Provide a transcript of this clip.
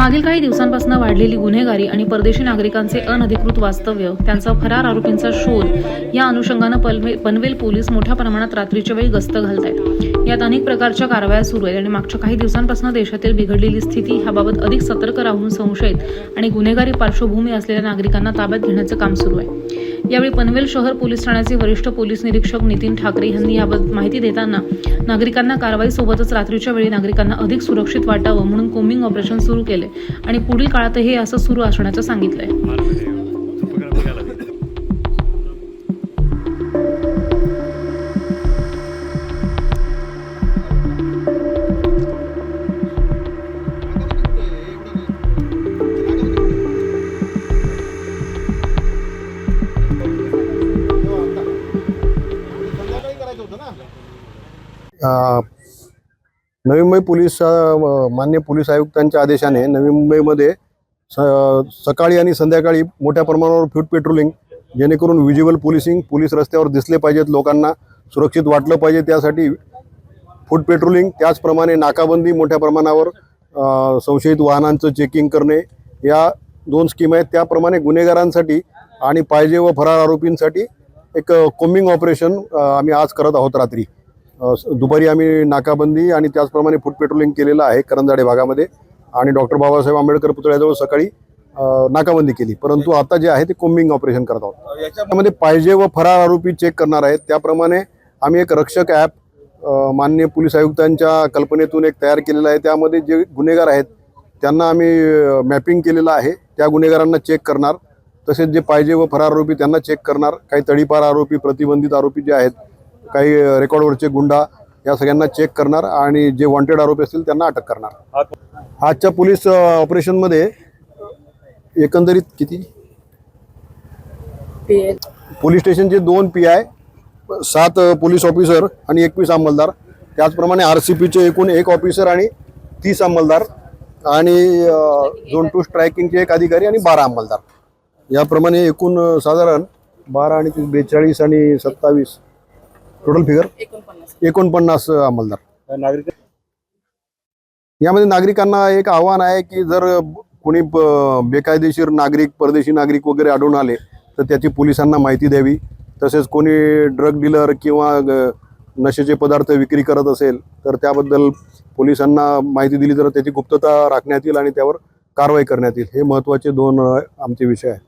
मागील काही दिवसांपासून वाढलेली गुन्हेगारी आणि परदेशी नागरिकांचे अनधिकृत वास्तव्य, त्यांचा फरार आरोपींचा शोध या अनुषंगाने पनवेल पोलीस मोठ्या प्रमाणात रात्रीच्या वेळी गस्त घालतायत। यात अनेक प्रकारच्या कारवाया सुरू आहेत आणि मागच्या काही दिवसांपासून देशातील बिघडलेली स्थिती ह्याबाबत अधिक सतर्क राहून संशयित आणि गुन्हेगारी पार्श्वभूमी असलेल्या नागरिकांना ताब्यात घेण्याचं काम सुरू आहे। यावेळी पनवेल शहर पोलीस ठाण्याचे वरिष्ठ पोलीस निरीक्षक नितीन ठाकरे यांनी याबाबत माहिती देताना नागरिकांना कारवाईसोबतच रात्रीच्या वेळी नागरिकांना अधिक सुरक्षित वाटावं म्हणून कोम्बिंग ऑपरेशन सुरू केले आणि पुढील काळातही असं सुरू असण्याचं सांगितलंय। नवी मुंबई पोलीस मान्य पोलीस आयुक्तांच्या आदेशाने नवी मुंबईमध्ये सकाळी आणि संध्याकाळी मोठ्या प्रमाणावर फूट पेट्रोलिंग, जेणेकरून विज्युअल पोलिसिंग, पोलीस रस्त्यावर दिसले पाहिजेत, लोकांना सुरक्षित वाटलं पाहिजे, त्यासाठी फूट पेट्रोलिंग, त्याचप्रमाणे नाकाबंदी, मोठ्या प्रमाणावर संशयित वाहनांचं चेकिंग करणे, या दोन स्कीम आहेत। त्याप्रमाणे गुन्हेगारांसाठी आणि पाहिजे व फरार आरोपींसाठी एक कोम्बिंग ऑपरेशन आम्ही आज करत आहोत। रात्री दुपारी आम्ही नाकाबंदी आणि त्याचप्रमाणे फूट पेट्रोलिंग केलेलं आहे करंजाडे भागामध्ये आणि डॉक्टर बाबासाहेब आंबेडकर पुतळ्याजवळ सकाळी नाकाबंदी केली, परंतु आता जे आहे ते कोम्बिंग ऑपरेशन करत आहोत। याच्यामध्ये पाहिजे व फरार आरोपी चेक करणार आहेत। त्याप्रमाणे आम्ही एक रक्षक ॲप माननीय पोलीस आयुक्तांच्या कल्पनेतून एक तयार केलेला आहे। त्यामध्ये जे गुन्हेगार आहेत त्यांना आम्ही मॅपिंग केलेलं आहे, त्या गुन्हेगारांना चेक करणार, तसेच जे पाहिजे व फरार आरोपी त्यांना चेक करणार, काही तडीपार आरोपी, प्रतिबंधित आरोपी जे आहेत, काही रेकॉर्डवरचे गुंडा, या सगळ्यांना चेक करणार आणि जे वॉन्टेड आरोपी असतील त्यांना अटक करणार। आजच्या पोलीस ऑपरेशनमध्ये एकंदरीत किती पोलीस स्टेशनचे 2 PI, 7 पोलीस ऑफिसर आणि 21 अंमलदार, त्याचप्रमाणे RCPचे एकूण 1 ऑफिसर आणि 30 अंमलदार आणि झोन 2 स्ट्रायकिंगचे 1 अधिकारी आणि 12 अंमलदार, याप्रमाणे एकूण साधारण 12 आणि 42 आणि 27 टोटल फिगर 49 अंमलदार। यामध्ये नागरिकांना एक आव्हान आहे की जर कोणी बेकायदेशीर नागरिक, परदेशी नागरिक वगैरे आढळून आले तर त्याची पोलिसांना माहिती द्यावी। तसेच कोणी ड्रग डीलर किंवा नशेचे पदार्थ विक्री करत असेल तर त्याबद्दल पोलिसांना माहिती दिली तर त्याची गुप्तता राखण्यात येईल आणि त्यावर कारवाई करण्यात येईल। हे महत्त्वाचे 2 आमचे विषय आहेत।